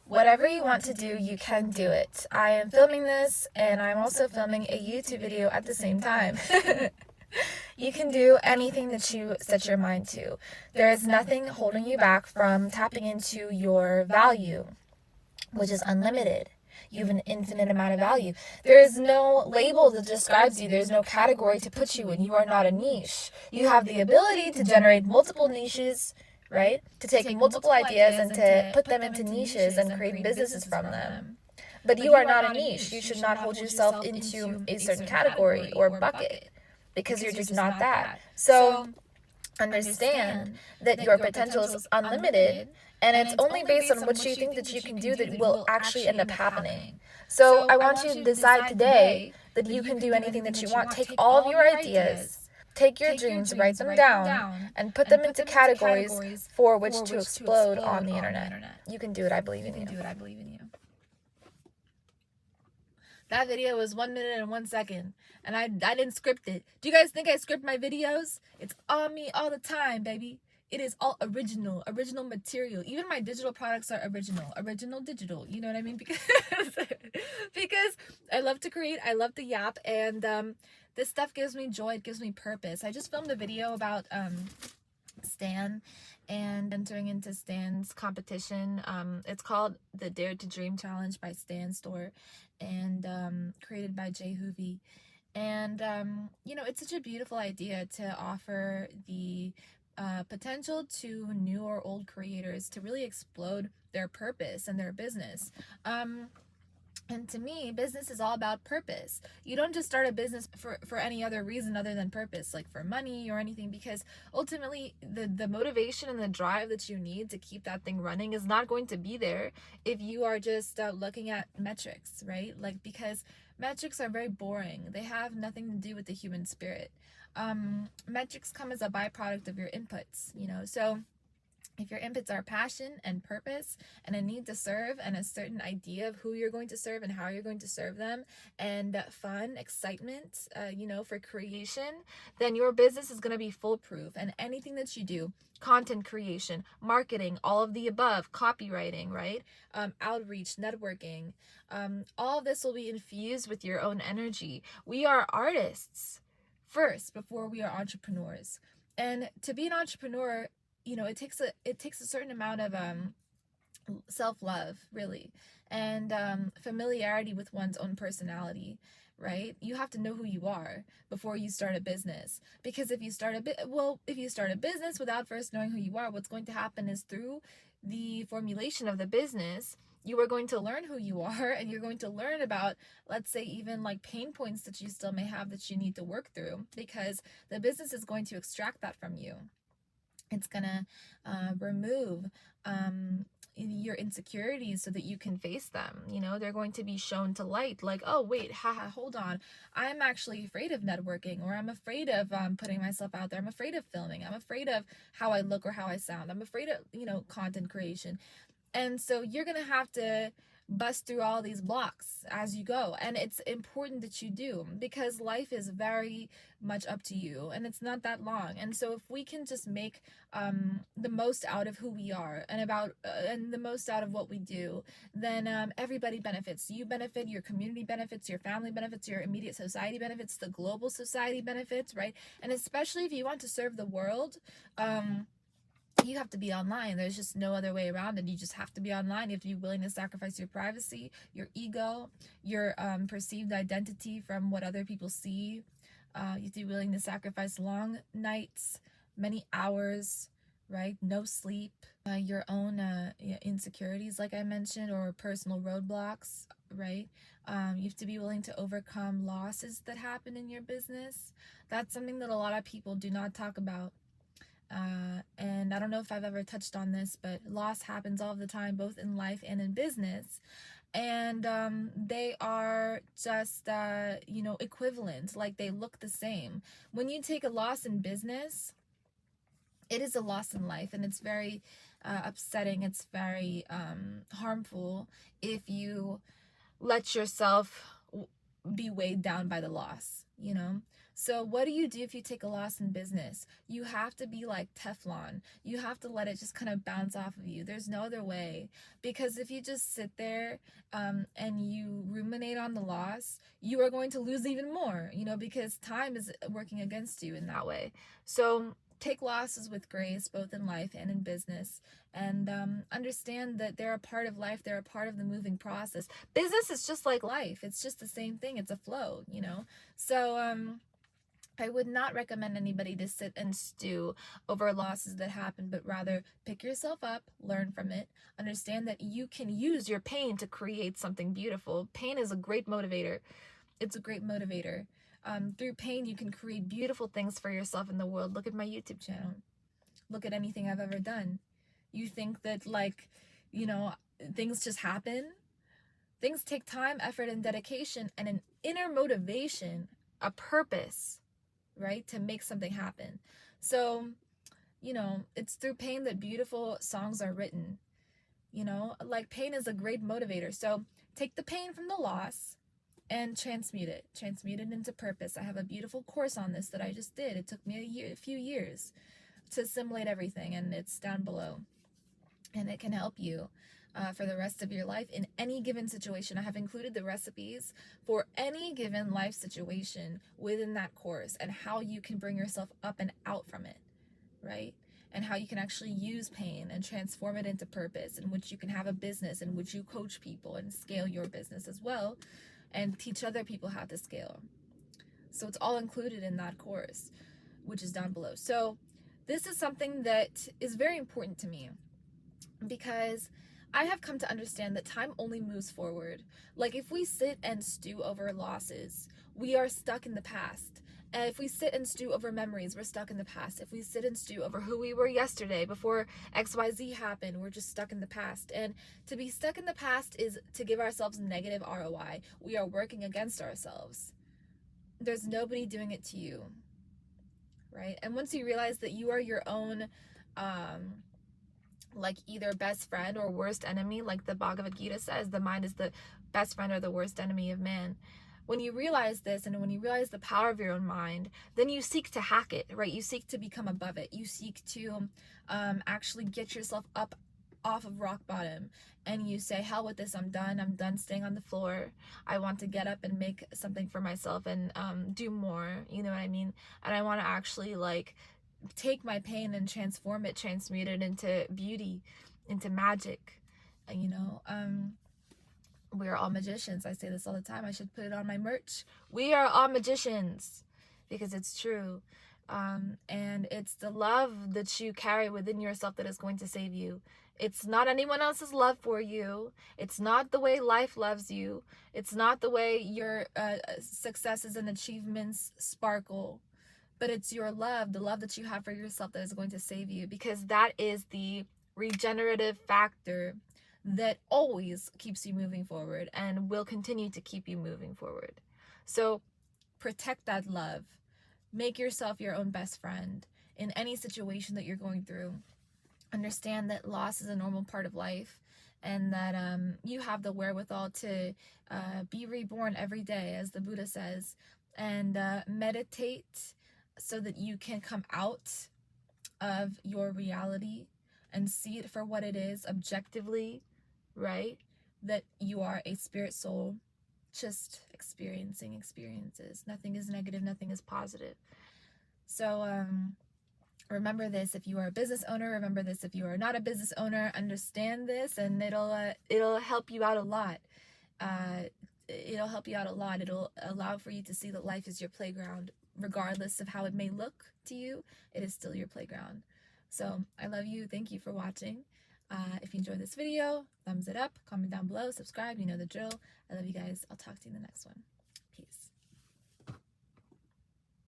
whatever you want to do, you can do it. I am filming this, and I'm also filming a YouTube video at the same time. You can do anything that you set your mind to. There is nothing holding you back from tapping into your value, which is unlimited. You have an infinite amount of value. There is no label that describes you. There's no category to put you in. You are not a niche. You have the ability to generate multiple niches, right? To take multiple ideas and to put them into niches and create businesses from them. But you are not a niche. You should not hold yourself into a certain category or bucket because you're just not that. So understand that your potential is unlimited, and it's only based on what you think that you can do that will actually end up happening. So I want you to decide today that you can do anything that you want. Take all of your ideas, take your dreams, write them down, and put them into categories for which to explode on the internet. You can do it. I believe in you. That video was 1 minute and 1 second, and I didn't script it. Do you guys think I script my videos? It's on me all the time, baby. It is all original material. Even my digital products are original digital. You know what I mean? Because I love to create, I love to yap, and this stuff gives me joy. It gives me purpose. I just filmed a video about Stan and entering into Stan's competition. It's called the Dare to Dream Challenge by Stan Store, and created by Jay Hoovy. And you know, it's such a beautiful idea to offer the potential to new or old creators to really explode their purpose and their business. And to me, business is all about purpose. You don't just start a business for any other reason other than purpose, like for money or anything, because ultimately the motivation and the drive that you need to keep that thing running is not going to be there if you are just looking at metrics, right? Like, because metrics are very boring. They have nothing to do with the human spirit. Metrics come as a byproduct of your inputs, you know, so if your inputs are passion and purpose and a need to serve and a certain idea of who you're going to serve and how you're going to serve them, and fun, excitement, you know, for creation, then your business is going to be foolproof. And anything that you do, content creation, marketing, all of the above, copywriting, right? Outreach, networking, all of this will be infused with your own energy. We are artists first before we are entrepreneurs. And to be an entrepreneur, you know, it takes a certain amount of self-love, really, and familiarity with one's own personality, right? You have to know who you are before you start a business, because if you start a business without first knowing who you are, what's going to happen is through the formulation of the business, you are going to learn who you are, and you're going to learn about, let's say, even like pain points that you still may have that you need to work through, because the business is going to extract that from you. It's gonna remove your insecurities so that you can face them. You know, they're going to be shown to light, like, oh wait, hold on, I'm actually afraid of networking, or I'm afraid of putting myself out there, I'm afraid of filming, I'm afraid of how I look or how I sound, I'm afraid of, you know, content creation. And so you're gonna have to bust through all these blocks as you go, and it's important that you do, because life is very much up to you, and it's not that long. And so if we can just make the most out of who we are and the most out of what we do, then everybody benefits. You benefit, your community benefits, your family benefits, your immediate society benefits, the global society benefits, right? And especially if you want to serve the world, you have to be online. There's just no other way around it. You just have to be online. You have to be willing to sacrifice your privacy, your ego, your perceived identity from what other people see. You have to be willing to sacrifice long nights, many hours, right? No sleep, your own insecurities, like I mentioned, or personal roadblocks, right? You have to be willing to overcome losses that happen in your business. That's something that a lot of people do not talk about. And I don't know if I've ever touched on this, but loss happens all the time, both in life and in business. And they are just, you know, equivalent, like they look the same. When you take a loss in business, it is a loss in life, and it's very upsetting. It's very harmful if you let yourself be weighed down by the loss, you know? So what do you do if you take a loss in business? You have to be like Teflon. You have to let it just kind of bounce off of you. There's no other way. Because if you just sit there and you ruminate on the loss, you are going to lose even more, you know, because time is working against you in that way. So take losses with grace, both in life and in business, and understand that they're a part of life. They're a part of the moving process. Business is just like life. It's just the same thing. It's a flow, you know. So I would not recommend anybody to sit and stew over losses that happen, but rather pick yourself up, learn from it, understand that you can use your pain to create something beautiful. Pain is a great motivator. It's a great motivator. Through pain, you can create beautiful things for yourself in the world. Look at my YouTube channel. Look at anything I've ever done. You think that, like, you know, things just happen? Things take time, effort, and dedication, and an inner motivation, a purpose, right, to make something happen. So, you know, it's through pain that beautiful songs are written. You know, like, pain is a great motivator. So take the pain from the loss and transmute it into purpose. I have a beautiful course on this that I just did. It took me a few years to assimilate everything, and it's down below, and it can help you for the rest of your life in any given situation. I have included the recipes for any given life situation within that course, and how you can bring yourself up and out from it, right? And how you can actually use pain and transform it into purpose, in which you can have a business in which you coach people and scale your business as well, and teach other people how to scale. So it's all included in that course, which is down below. So this is something that is very important to me, because I have come to understand that time only moves forward. Like, if we sit and stew over losses, we are stuck in the past. And if we sit and stew over memories, we're stuck in the past. If we sit and stew over who we were yesterday before XYZ happened, we're just stuck in the past. And to be stuck in the past is to give ourselves negative ROI. We are working against ourselves. There's nobody doing it to you, right? And once you realize that you are your own like, either best friend or worst enemy, like the Bhagavad Gita says, the mind is the best friend or the worst enemy of man. When you realize this, and when you realize the power of your own mind, then you seek to hack it, right? You seek to become above it. You seek to actually get yourself up off of rock bottom, and you say, hell with this, I'm done staying on the floor. I want to get up and make something for myself and do more, you know what I mean? And I want to actually, like, take my pain and transform it, transmute it into beauty, into magic. You know, we are all magicians. I say this all the time. I should put it on my merch. We are all magicians, because it's true. And it's the love that you carry within yourself that is going to save you. It's not anyone else's love for you. It's not the way life loves you. It's not the way your successes and achievements sparkle. But it's your love, the love that you have for yourself, that is going to save you, because that is the regenerative factor that always keeps you moving forward and will continue to keep you moving forward. So protect that love. Make yourself your own best friend in any situation that you're going through. Understand that loss is a normal part of life, and that you have the wherewithal to be reborn every day, as the Buddha says, and meditate so that you can come out of your reality and see it for what it is objectively, right? That you are a spirit soul just experiencing experiences. Nothing is negative, nothing is positive. So remember this if you are a business owner. Remember this if you are not a business owner. Understand this, and it'll help you out a lot. It'll help you out a lot. It'll allow for you to see that life is your playground. Regardless of how it may look to you, it is still your playground. So I love you. Thank you for watching. If you enjoyed this video, thumbs it up, comment down below, subscribe. You know the drill. I love you guys. I'll talk to you in the next one.